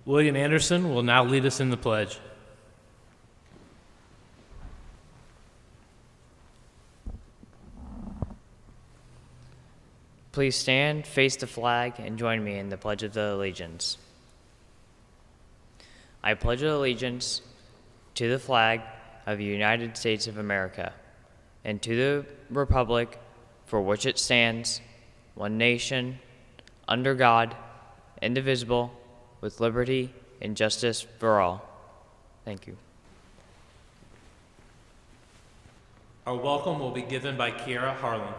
William Anderson will now lead us in the pledge. Please stand, face the flag, and join me in the Pledge of Allegiance. I pledge allegiance to the flag of the United States of America and to the republic for which it stands, one nation, under God, indivisible, with liberty and justice for all. Thank you. Our welcome will be given by Kiara Harlan.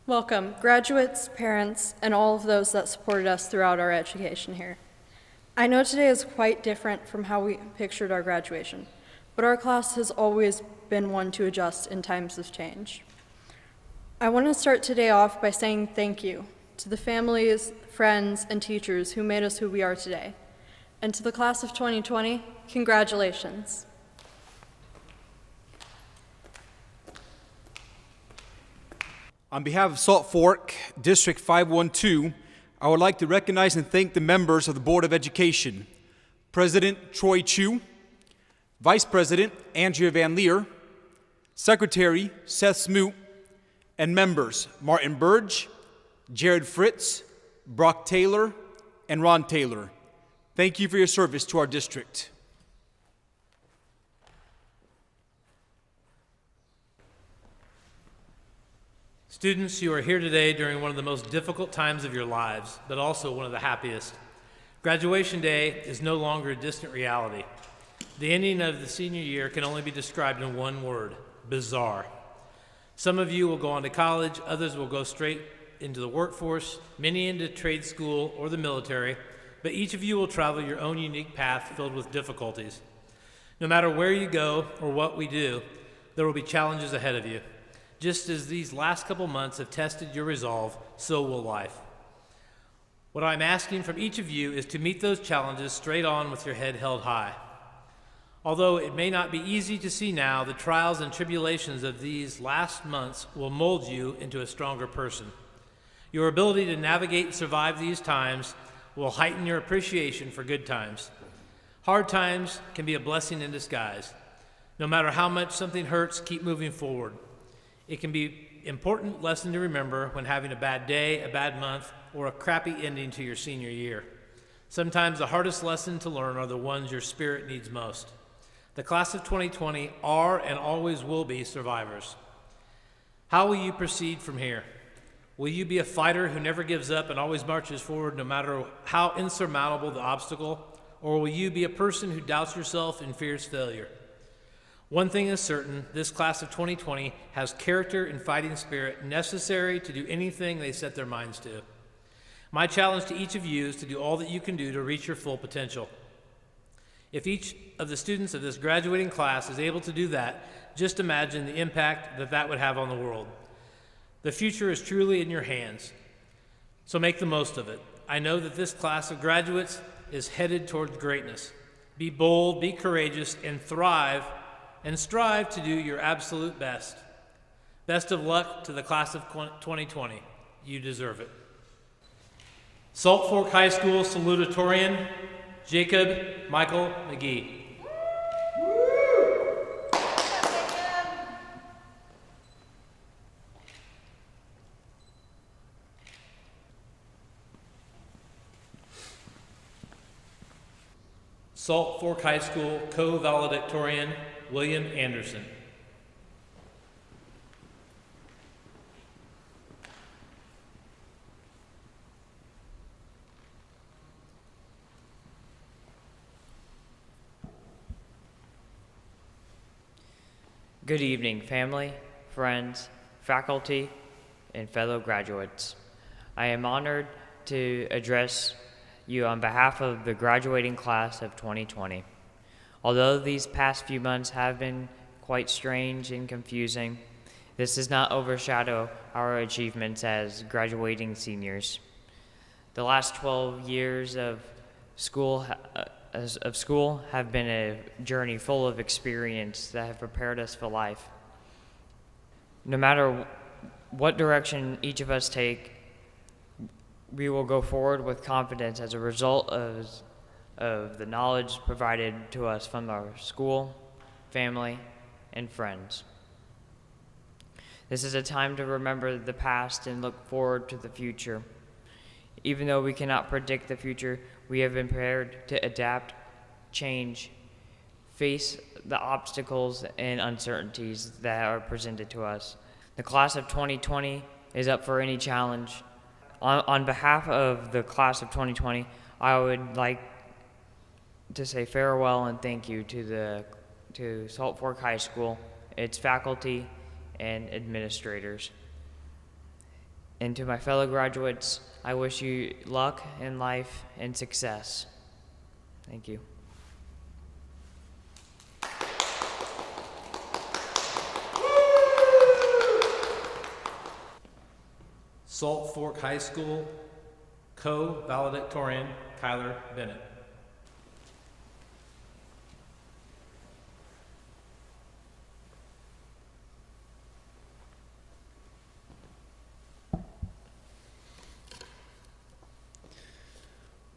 Welcome, graduates, parents, and all of those that supported us throughout our education here. I know today is quite different from how we pictured our graduation, but our class has always been one to adjust in times of change. I want to start today off by saying thank you to the families, friends, and teachers who made us who we are today. And to the class of 2020, congratulations. On behalf of Salt Fork District 512, I would like to recognize and thank the members of the Board of Education, President Troy Chu, Vice President Andrea Van Leer, Secretary Seth Smoot, and members Martin Burge, Jared Fritz, Brock Taylor, and Ron Taylor. Thank you for your service to our district. Students, you are here today during one of the most difficult times of your lives, but also one of the happiest. Graduation day is no longer a distant reality. The ending of the senior year can only be described in one word: bizarre. Some of you will go on to college, others will go straight into the workforce, many into trade school or the military, but each of you will travel your own unique path filled with difficulties. No matter where you go or what we do, there will be challenges ahead of you. Just as these last couple months have tested your resolve, so will life. What I'm asking from each of you is to meet those challenges straight on with your head held high. Although it may not be easy to see now, the trials and tribulations of these last months will mold you into a stronger person. Your ability to navigate and survive these times will heighten your appreciation for good times. Hard times can be a blessing in disguise. No matter how much something hurts, keep moving forward. It can be an important lesson to remember when having a bad day, a bad month, or a crappy ending to your senior year. Sometimes the hardest lessons to learn are the ones your spirit needs most. The class of 2020 are and always will be survivors. How will you proceed from here? Will you be a fighter who never gives up and always marches forward no matter how insurmountable the obstacle? Or will you be a person who doubts yourself and fears failure? One thing is certain, this class of 2020 has character and fighting spirit necessary to do anything they set their minds to. My challenge to each of you is to do all that you can do to reach your full potential. If each of the students of this graduating class is able to do that, just imagine the impact that would have on the world. The future is truly in your hands, so make the most of it. I know that this class of graduates is headed towards greatness. Be bold, be courageous, and thrive, and strive to do your absolute best. Best of luck to the class of 2020. You deserve it. Salt Fork High School Salutatorian, Jacob Michael McGee. Salt Fork High School Co-valedictorian, William Anderson. Good evening, family, friends, faculty, and fellow graduates. I am honored to address you on behalf of the graduating class of 2020. Although these past few months have been quite strange and confusing, this does not overshadow our achievements as graduating seniors. The last 12 years of school have been a journey full of experience that have prepared us for life. No matter what direction each of us take, we will go forward with confidence as a result of the knowledge provided to us from our school, family, and friends. This is a time to remember the past and look forward to the future. Even though we cannot predict the future, we have been prepared to adapt, change, face the obstacles and uncertainties that are presented to us. The class of 2020 is up for any challenge. On behalf of the class of 2020, I would like to say farewell and thank you to Salt Fork High School, its faculty, and administrators. And to my fellow graduates, I wish you luck in life and success. Thank you. Salt Fork High School Co-valedictorian, Kyler Bennett.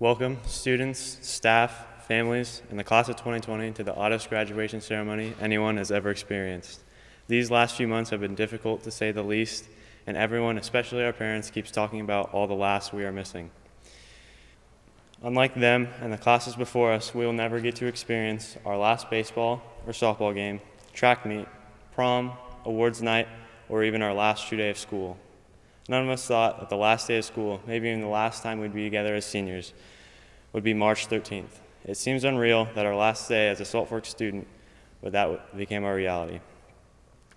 Welcome, students, staff, families, and the class of 2020 to the oddest graduation ceremony anyone has ever experienced. These last few months have been difficult to say the least, and everyone, especially our parents, keeps talking about all the laughs we are missing. Unlike them and the classes before us, we will never get to experience our last baseball or softball game, track meet, prom, awards night, or even our last true day of school. None of us thought that the last day of school, maybe even the last time we'd be together as seniors, would be March 13th. It seems unreal that our last day as a Salt Fork student, but that became our reality.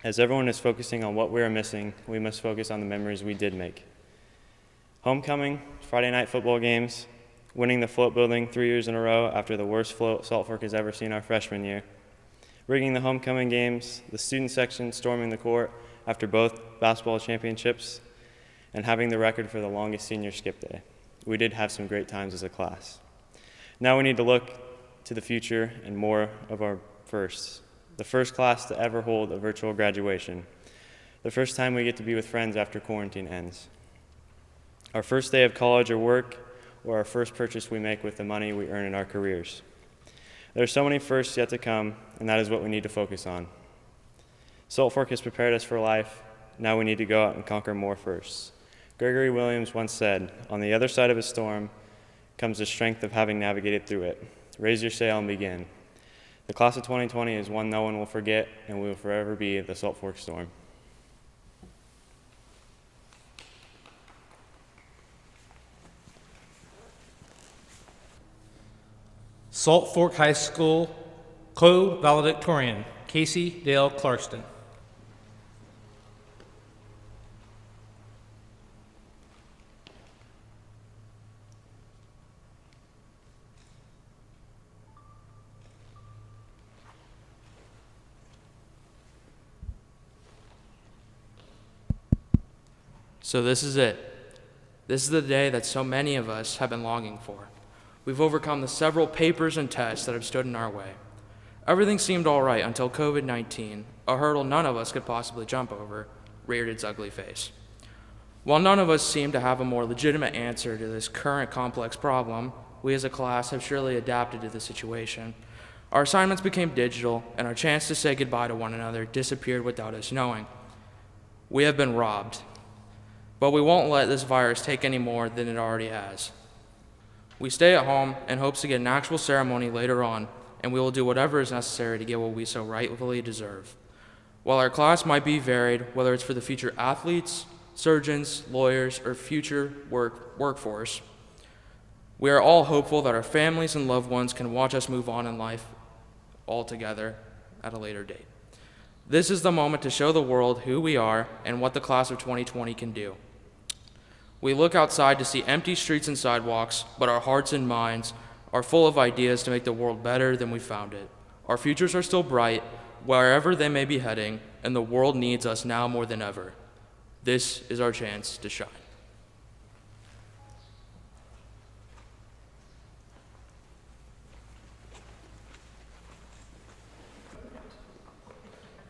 As everyone is focusing on what we are missing, we must focus on the memories we did make. Homecoming, Friday night football games, winning the float building 3 years in a row after the worst float Salt Fork has ever seen our freshman year, rigging the homecoming games, the student section storming the court after both basketball championships, and having the record for the longest senior skip day. We did have some great times as a class. Now we need to look to the future and more of our firsts. The first class to ever hold a virtual graduation. The first time we get to be with friends after quarantine ends. Our first day of college or work, or our first purchase we make with the money we earn in our careers. There are so many firsts yet to come, and that is what we need to focus on. Salt Fork has prepared us for life. Now we need to go out and conquer more firsts. Gregory Williams once said, "On the other side of a storm comes the strength of having navigated through it. Raise your sail and begin." The class of 2020 is one no one will forget, and we will forever be the Salt Fork Storm. Salt Fork High School Co-valedictorian, Casey Dale Clarkston. So this is it. This is the day that so many of us have been longing for. We've overcome the several papers and tests that have stood in our way. Everything seemed all right until COVID-19, a hurdle none of us could possibly jump over, reared its ugly face. While none of us seem to have a more legitimate answer to this current complex problem, we as a class have surely adapted to the situation. Our assignments became digital, and our chance to say goodbye to one another disappeared without us knowing. We have been robbed. But we won't let this virus take any more than it already has. We stay at home in hopes to get an actual ceremony later on, and we will do whatever is necessary to get what we so rightfully deserve. While our class might be varied, whether it's for the future athletes, surgeons, lawyers, or future workforce, we are all hopeful that our families and loved ones can watch us move on in life all together at a later date. This is the moment to show the world who we are and what the class of 2020 can do. We look outside to see empty streets and sidewalks, but our hearts and minds are full of ideas to make the world better than we found it. Our futures are still bright, wherever they may be heading, and the world needs us now more than ever. This is our chance to shine.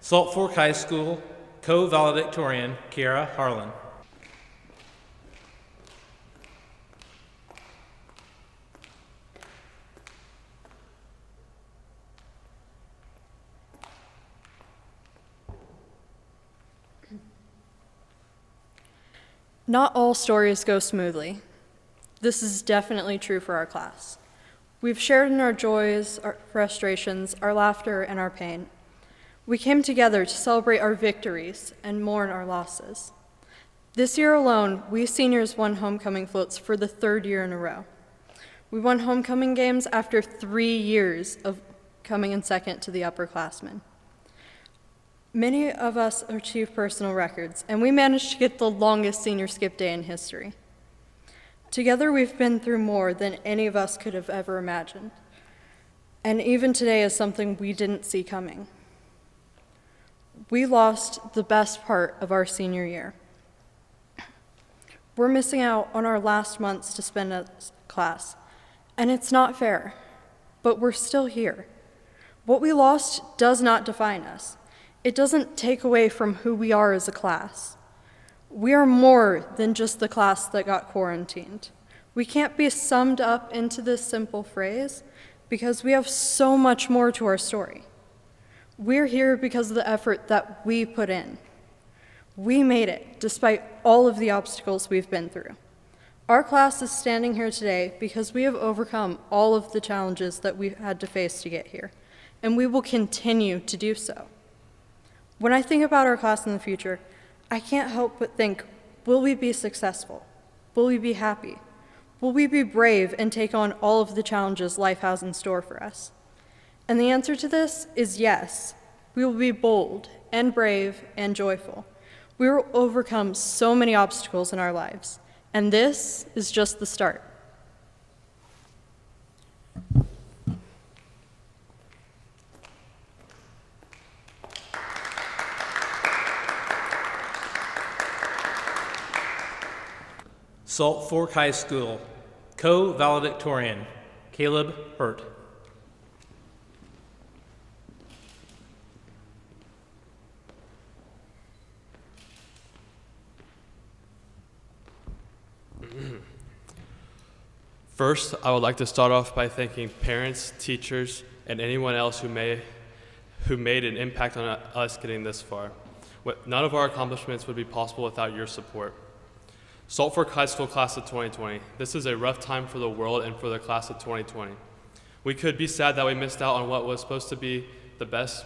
Salt Fork High School Co-valedictorian, Kiara Harlan. Not all stories go smoothly. This is definitely true for our class. We've shared in our joys, our frustrations, our laughter, and our pain. We came together to celebrate our victories and mourn our losses. This year alone, we seniors won homecoming floats for the third year in a row. We won homecoming games after 3 years of coming in second to the upperclassmen. Many of us achieved personal records, and we managed to get the longest senior skip day in history. Together, we've been through more than any of us could have ever imagined. And even today is something we didn't see coming. We lost the best part of our senior year. We're missing out on our last months to spend as class, and it's not fair, but we're still here. What we lost does not define us. It doesn't take away from who we are as a class. We are more than just the class that got quarantined. We can't be summed up into this simple phrase because we have so much more to our story. We're here because of the effort that we put in. We made it despite all of the obstacles we've been through. Our class is standing here today because we have overcome all of the challenges that we've had to face to get here, and we will continue to do so. When I think about our class in the future, I can't help but think, will we be successful? Will we be happy? Will we be brave and take on all of the challenges life has in store for us? And the answer to this is yes. We will be bold and brave and joyful. We will overcome so many obstacles in our lives, and this is just the start. Salt Fork High School Co-valedictorian, Caleb Hurt. First, I would like to start off by thanking parents, teachers, and anyone else who made an impact on us getting this far. None of our accomplishments would be possible without your support. Salt Fork High School Class of 2020. This is a rough time for the world and for the Class of 2020. We could be sad that we missed out on what was supposed to be the best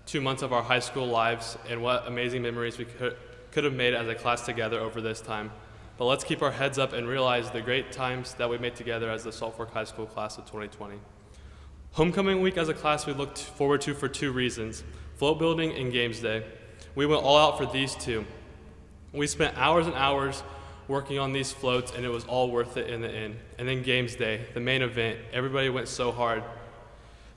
2 months of our high school lives and what amazing memories we could have made as a class together over this time. But let's keep our heads up and realize the great times that we made together as the Salt Fork High School Class of 2020. Homecoming week as a class we looked forward to for 2 reasons, float building and games day. We went all out for these 2. We spent hours and hours working on these floats and it was all worth it in the end. And then games day, the main event, everybody went so hard.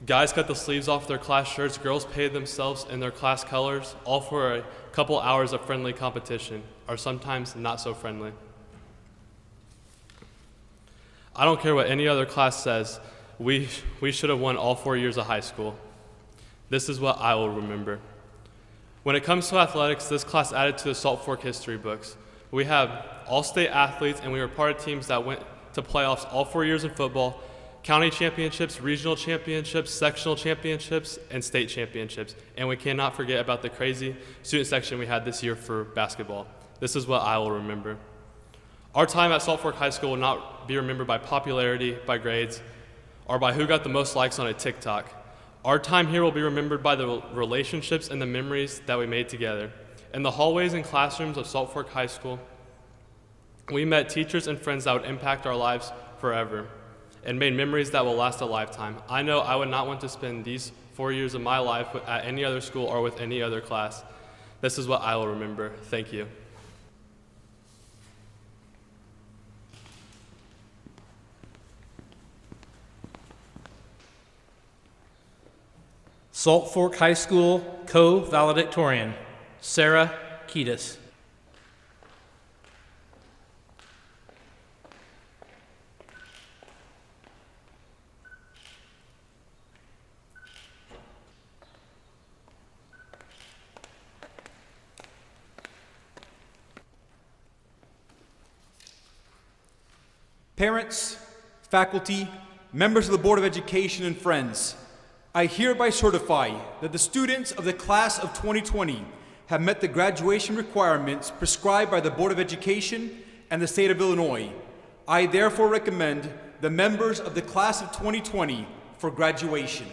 Guys cut the sleeves off their class shirts, girls painted themselves in their class colors, all for a couple hours of friendly competition, or sometimes not so friendly. I don't care what any other class says, we should have won all 4 years of high school. This is what I will remember. When it comes to athletics, this class added to the Salt Fork history books. We have all-state athletes, and we were part of teams that went to playoffs all 4 years in football, county championships, regional championships, sectional championships, and state championships. And we cannot forget about the crazy student section we had this year for basketball. This is what I will remember. Our time at Salt Fork High School will not be remembered by popularity, by grades, or by who got the most likes on a TikTok. Our time here will be remembered by the relationships and the memories that we made together. In the hallways and classrooms of Salt Fork High School, we met teachers and friends that would impact our lives forever and made memories that will last a lifetime. I know I would not want to spend these 4 years of my life at any other school or with any other class. This is what I will remember. Thank you. Salt Fork High School Co-valedictorian, Sarah Kiedis. Parents, faculty, members of the Board of Education, and friends, I hereby certify that the students of the class of 2020 have met the graduation requirements prescribed by the Board of Education and the state of Illinois. I therefore recommend the members of the class of 2020 for graduation.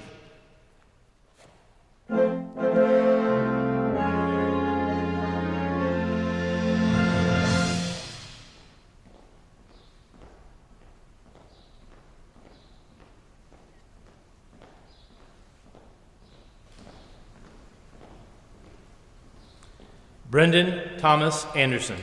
Brendan Thomas Anderson.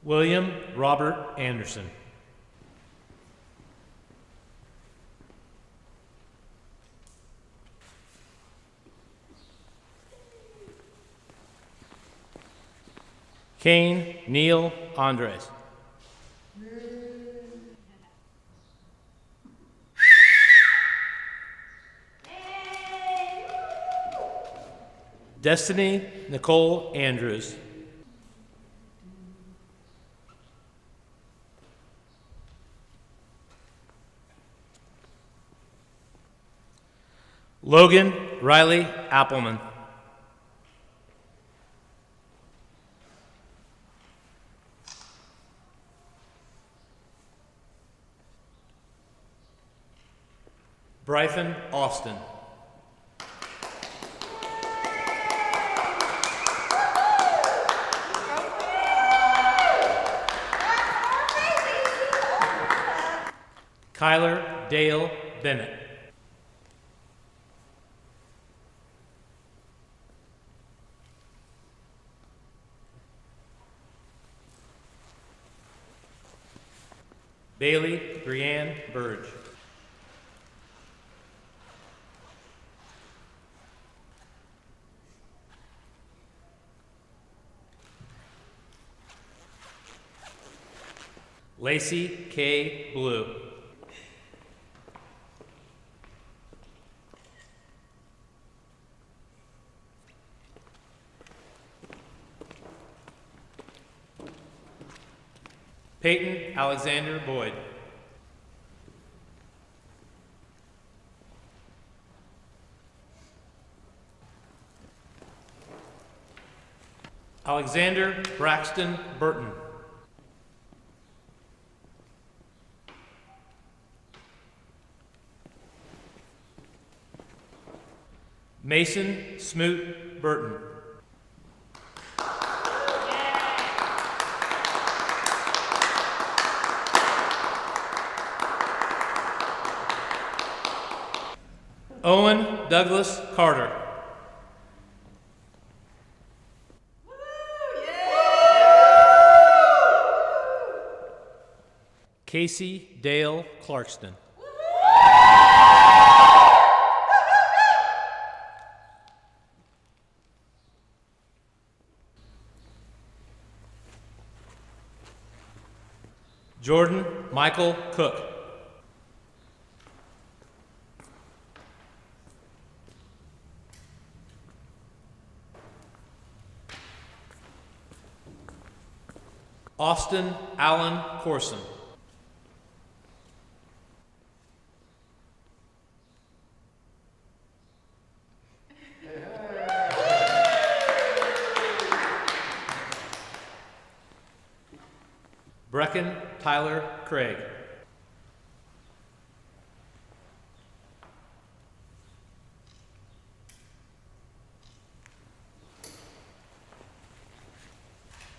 William Robert Anderson. Kane Neil Andres. Destiny Nicole Andrews. Logan Riley Appleman. Brython Austin. Kyler Dale Bennett. Bailey Brianne Burge. Lacey K. Blue. Peyton Alexander Boyd. Alexander Braxton Burton. Mason Smoot Burton. Owen Douglas Carter. Casey Dale Clarkston. Jordan Michael Cook. Austin Allen Corson. Brecken Tyler Craig.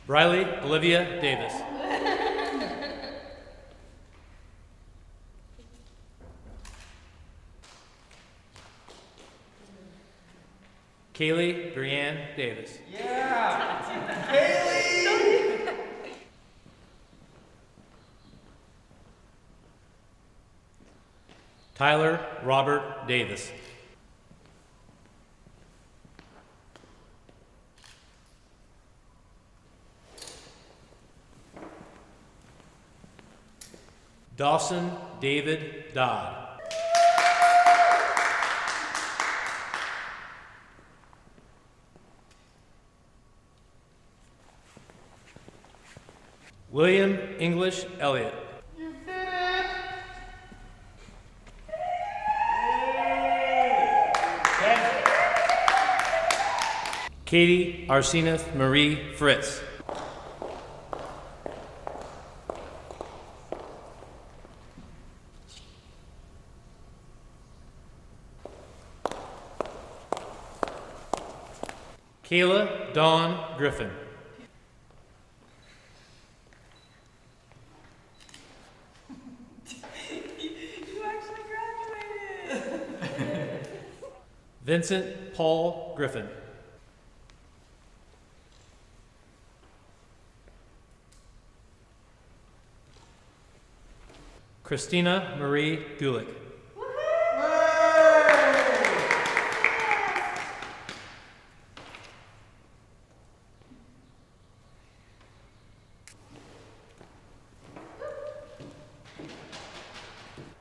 Briley Olivia Davis. Kaylee Brianne Davis. Tyler Robert Davis. Dawson David Dodd. William English Elliott. Katie Arseneth Marie Fritz. Kayla Dawn Griffin. You actually graduated! Vincent Paul Griffin. Christina Marie Gulick.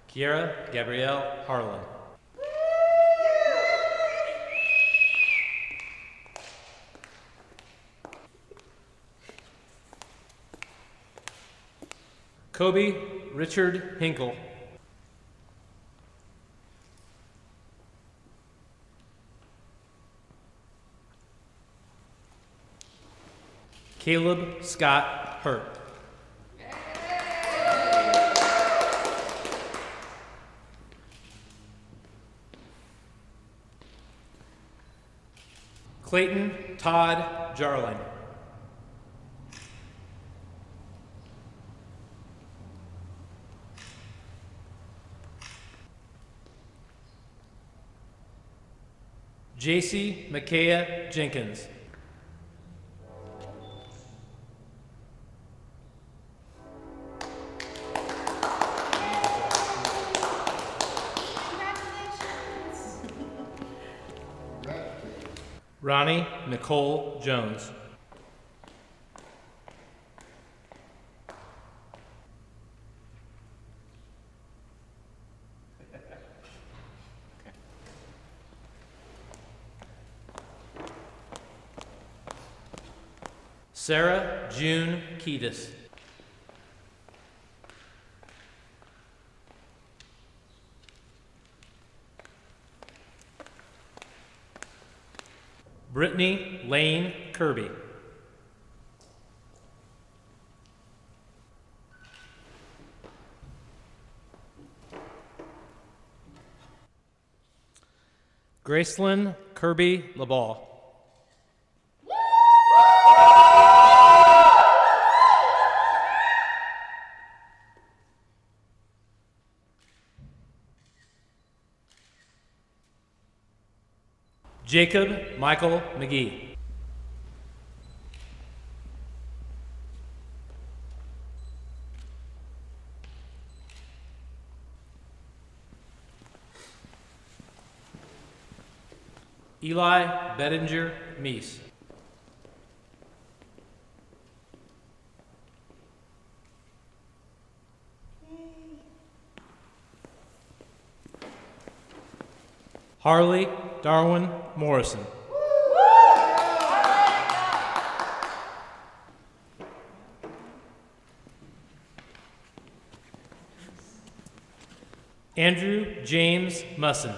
Kiera Gabrielle Harlan. Kobe Richard Hinkle. Caleb Scott Hurt. Clayton Todd Jarling. JC Micaiah Jenkins. Ronnie Nicole Jones. Sarah June Kiedis. Brittany Lane Kirby. Gracelyn Kirby LeBall. Jacob Michael McGee. Eli Bettinger Meese. Harley Darwin Morrison. Andrew James Musson.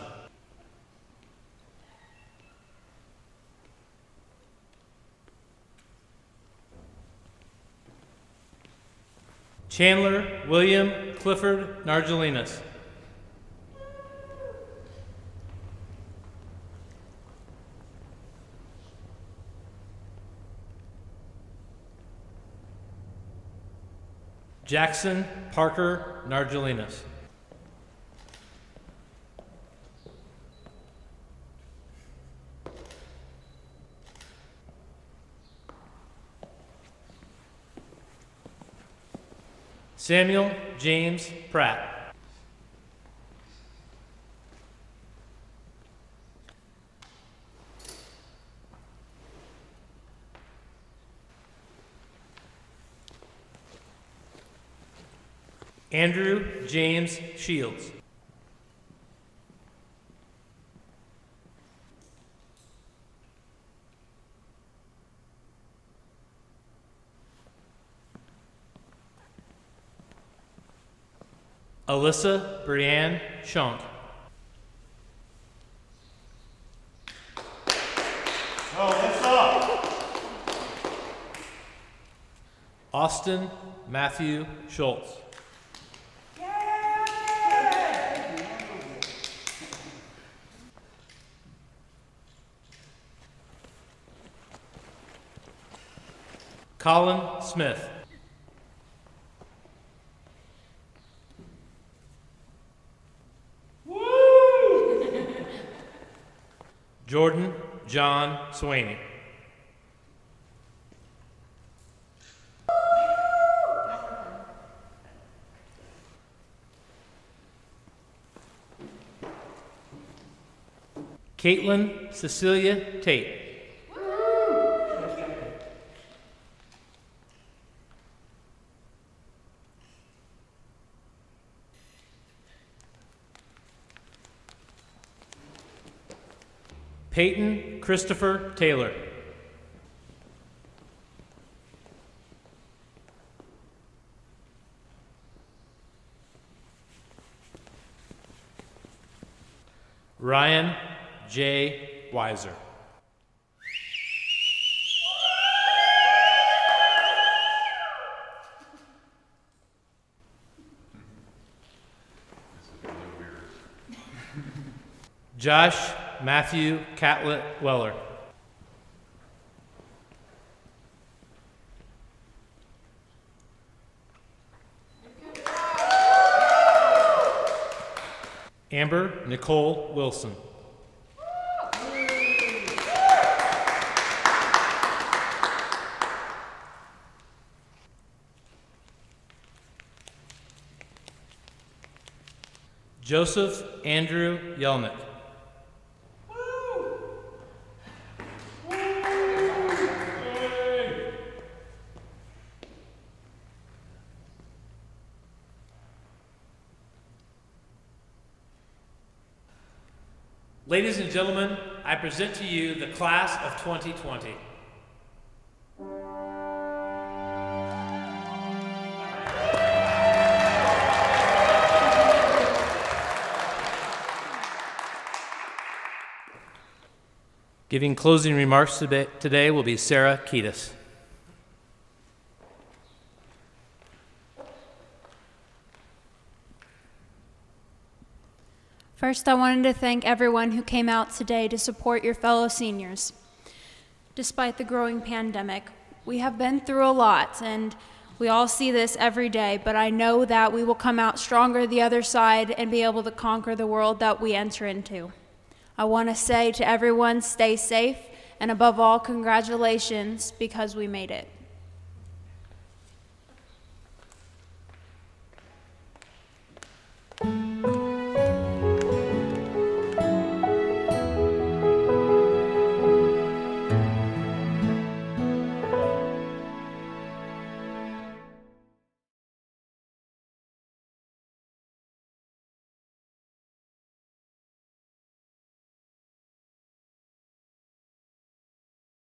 Chandler William Clifford Nargelinas. Jackson Parker Nargelinas. Samuel James Pratt. Andrew James Shields. Alyssa Brianne Shonk. Austin Matthew Schultz. Colin Smith. Jordan John Swaney. Caitlin Cecilia Tate. Peyton Christopher Taylor. Ryan J. Weiser. Josh Matthew Catlett Weller. Amber Nicole Wilson. Joseph Andrew Yelnick. Ladies and gentlemen, I present to you the class of 2020. Giving closing remarks today will be Sarah Kiedis. First, I wanted to thank everyone who came out today to support your fellow seniors. Despite the growing pandemic, we have been through a lot, and we all see this every day, but I know that we will come out stronger the other side and be able to conquer the world that we enter into. I want to say to everyone, stay safe, and above all, congratulations, because we made it.